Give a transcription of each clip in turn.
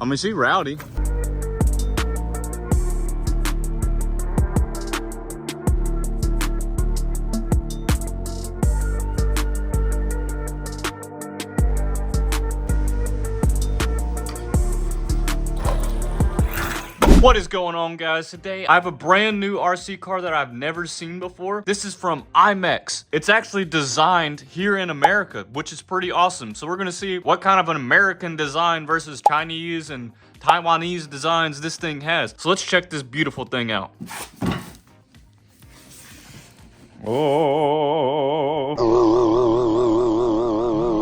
I mean, she rowdy. What is going on, guys? Today I have a brand new RC car that I've never seen before. This is from IMEX. It's actually designed here in America, which is pretty awesome. So we're gonna see what kind of an American design versus Chinese and Taiwanese designs this thing has. So let's check this beautiful thing out. Oh.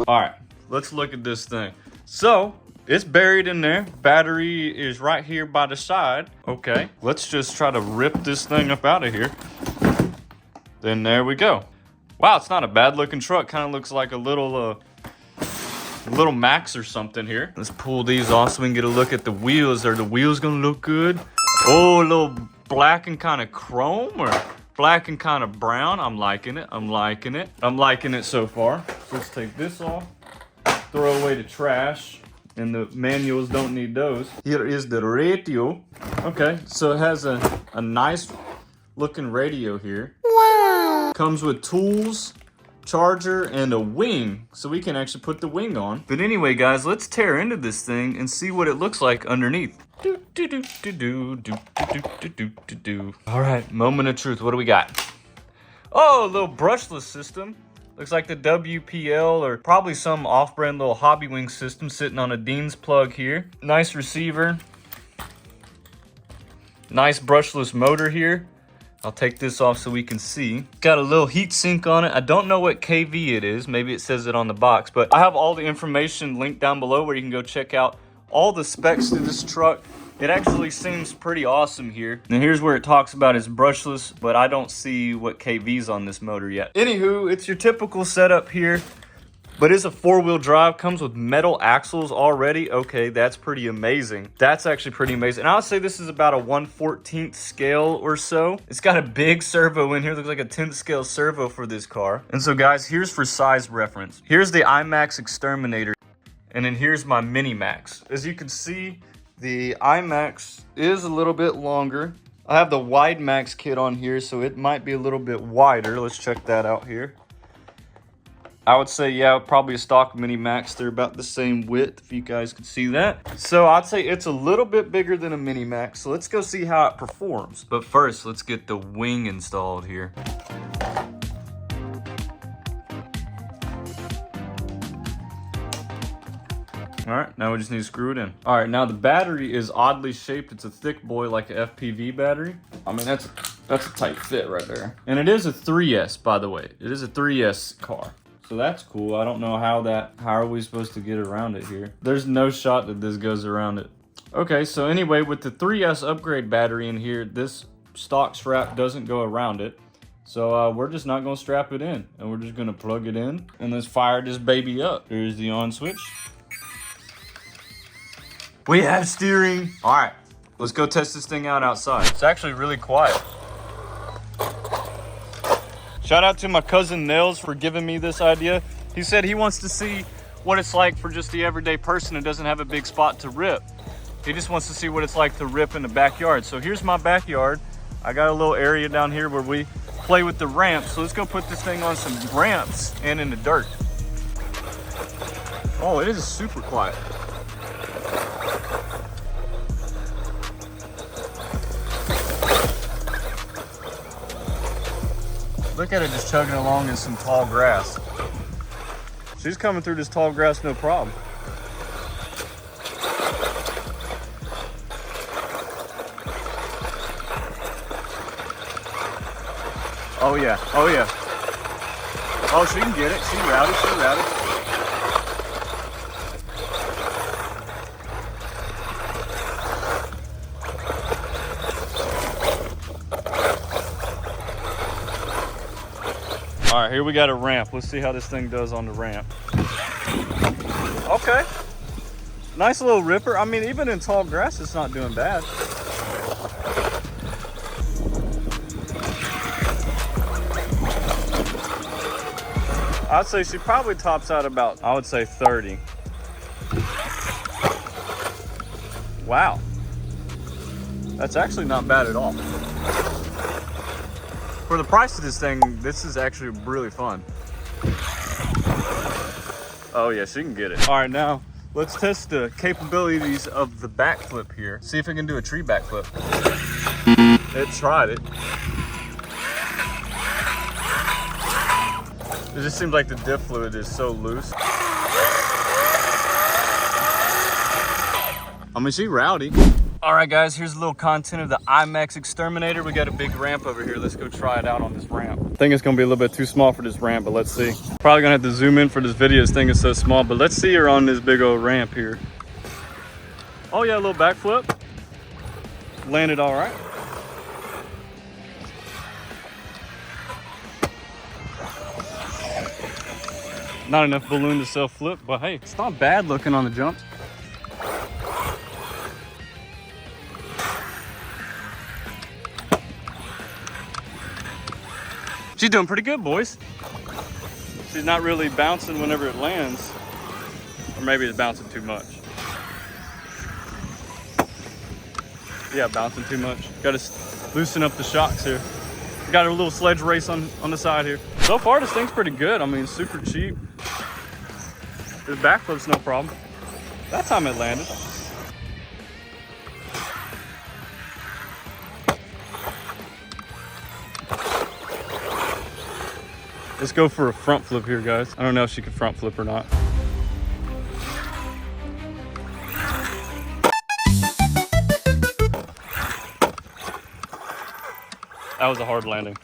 All right, let's look at this thing. So it's buried in there. Battery is right here by the side. Okay, let's just try to rip this thing up out of here. Then there we go. Wow, it's not a bad looking truck. Kind of looks like a little Max or something here. Let's pull these off so we can get a look at the wheels. Are the wheels gonna look good? Oh, a little black and kind of chrome, or black and kind of brown. I'm liking it. I'm liking it. I'm liking it so far. So let's take this off. Throw away the trash. And the manuals don't need those. Here is the radio. Okay, so it has a nice looking radio here. Wow. Comes with tools, charger, and a wing. So we can actually put the wing on. But anyway, guys, let's tear into this thing and see what it looks like underneath. All right, moment of truth. What do we got? Oh, a little brushless system. Looks like the WPL or probably some off-brand little hobby wing system sitting on a Dean's plug here. Nice receiver. Nice brushless motor here. I'll take this off so we can see. Got a little heat sink on it. I don't know what KV it is. Maybe it says it on the box, but I have all the information linked down below where you can go check out all the specs to this truck. It actually seems pretty awesome here. Now here's where it talks about it's brushless, but I don't see what KV's on this motor yet. Anywho, it's your typical setup here, but it's a 4-wheel drive, comes with metal axles already. Okay, that's pretty amazing. That's actually pretty amazing. And I would say this is about a 1/14th scale or so. It's got a big servo in here. It looks like a 10th scale servo for this car. And so guys, here's for size reference. Here's the IMEX Exterminator, and then here's my Mini Max. As you can see, the IMEX is a little bit longer. I have the wide max kit on here, so it might be a little bit wider. Let's check that out here. I would say, yeah, probably a stock Mini Max. They're about the same width, if you guys can see that. So I'd say it's a little bit bigger than a Mini Max. So let's go see how it performs. But first, let's get the wing installed here. All right, now we just need to screw it in. All right, now the battery is oddly shaped. It's a thick boy like a FPV battery. I mean, that's a tight fit right there. And it is a 3S, by the way. It is a 3S car. So that's cool. I don't know how are we supposed to get around it here? There's no shot that this goes around it. Okay, so anyway, with the 3S upgrade battery in here, this stock strap doesn't go around it. So we're just not gonna strap it in, and we're just gonna plug it in and let's fire this baby up. Here's the on switch. We have steering. All right, let's go test this thing out outside. It's actually really quiet. Shout out to my cousin Nels for giving me this idea. He said he wants to see what it's like for just the everyday person who doesn't have a big spot to rip. He just wants to see what it's like to rip in the backyard. So here's my backyard. I got a little area down here where we play with the ramps. So let's go put this thing on some ramps and in the dirt. Oh, it is super quiet. Look at it just chugging along in some tall grass. She's coming through this tall grass no problem. Oh yeah, oh yeah. Oh, she can get it. She rowdy, she rowdy. All right, here we got a ramp. Let's see how this thing does on the ramp. Okay. Nice little ripper. I mean, even in tall grass, it's not doing bad. I'd say she probably tops out about, I would say 30. Wow. That's actually not bad at all. For the price of this thing, this is actually really fun. Oh yeah, she can get it. All right, now let's test the capabilities of the backflip here. See if it can do a tree backflip. It tried it. It just seems like the diff fluid is so loose. I mean, she rowdy. All right, guys, here's a little content of the IMEX Exterminator. We got a big ramp over here. Let's go try it out on this ramp. I think it's gonna be a little bit too small for this ramp, but let's see. Probably gonna have to zoom in for this video. This thing is so small, but let's see her on this big old ramp here. Oh yeah, a little backflip. Landed all right. Not enough balloon to self-flip, but hey, it's not bad looking on the jumps. She's doing pretty good, boys. She's not really bouncing whenever it lands. Or maybe it's bouncing too much. Yeah, bouncing too much. Got to loosen up the shocks here. Got a little sledge race on the side here. So far, this thing's pretty good. I mean, super cheap. The backflip's no problem. That time it landed. Let's go for a front flip here, guys. I don't know if she can front flip or not. That was a hard landing.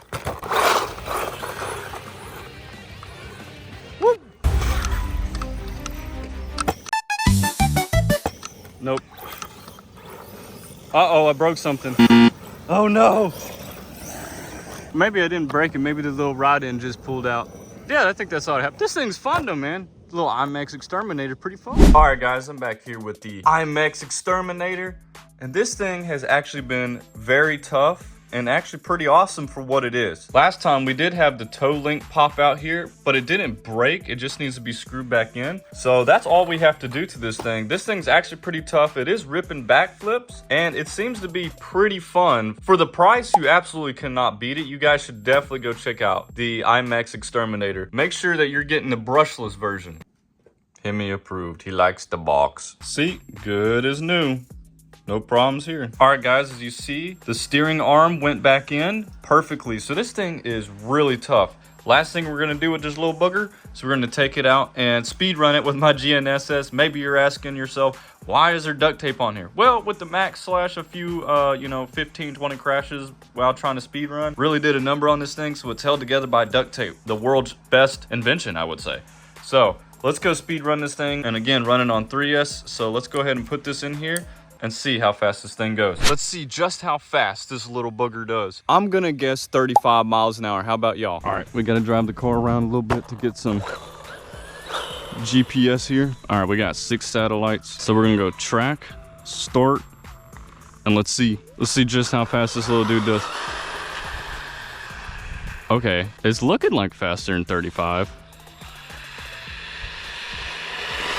Woo! Nope. Uh-oh, I broke something. Oh no! Maybe I didn't break it. Maybe the little rod end just pulled out. Yeah, I think that's all it happened. This thing's fun though, man. The little IMEX Exterminator, pretty fun. All right, guys, I'm back here with the IMEX Exterminator. And this thing has actually been very tough and actually pretty awesome for what it is. Last time we did have the toe link pop out here, but it didn't break. It just needs to be screwed back in. So that's all we have to do to this thing. This thing's actually pretty tough. It is ripping backflips and it seems to be pretty fun. For the price, you absolutely cannot beat it. You guys should definitely go check out the IMEX Exterminator. Make sure that you're getting the brushless version. Himmy approved. He likes the box. See, good as new. No problems here. All right, guys, as you see, the steering arm went back in perfectly. So this thing is really tough. Last thing we're gonna do with this little booger, so we're gonna take it out and speed run it with my GNSS. Maybe you're asking yourself, why is there duct tape on here? Well, with the max slash a few, 15, 20 crashes while trying to speed run, really did a number on this thing, so it's held together by duct tape. The world's best invention, I would say. So let's go speed run this thing. And again, running on 3S. So let's go ahead and put this in here and see how fast this thing goes. Let's see just how fast this little booger does. I'm gonna guess 35 miles an hour. How about y'all? All right, we gotta drive the car around a little bit to get some GPS here. All right, we got 6 satellites. So we're gonna go track, start, and let's see just how fast this little dude does. Okay, it's looking like faster than 35.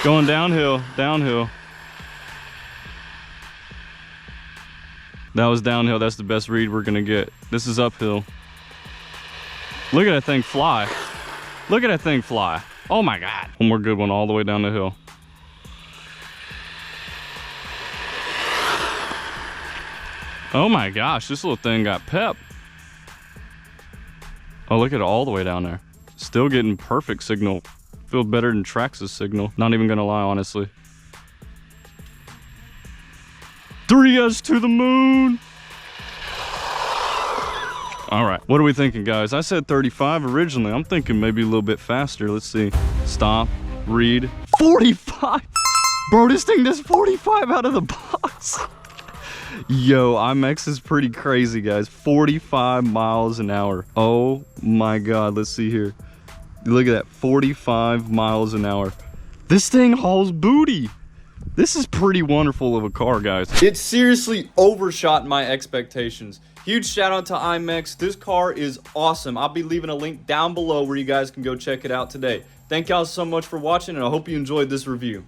Going downhill, downhill. That was downhill. That's the best read we're gonna get. This is uphill. Look at that thing fly. Look at that thing fly. Oh my God. One more good one all the way down the hill. Oh my gosh, this little thing got pep. Oh, look at it all the way down there. Still getting perfect signal. Feels better than Trax's signal. Not even gonna lie, honestly. 3S to the moon. All right, what are we thinking, guys? I said 35 originally. I'm thinking maybe a little bit faster. Let's see. Stop, read. 45. Bro, this thing does 45 out of the box. Yo, IMEX is pretty crazy, guys. 45 miles an hour. Oh my God, let's see here. Look at that, 45 miles an hour. This thing hauls booty. This is pretty wonderful of a car, guys. It seriously overshot my expectations. Huge shout out to IMEX. This car is awesome. I'll be leaving a link down below where you guys can go check it out today. Thank y'all so much for watching, and I hope you enjoyed this review.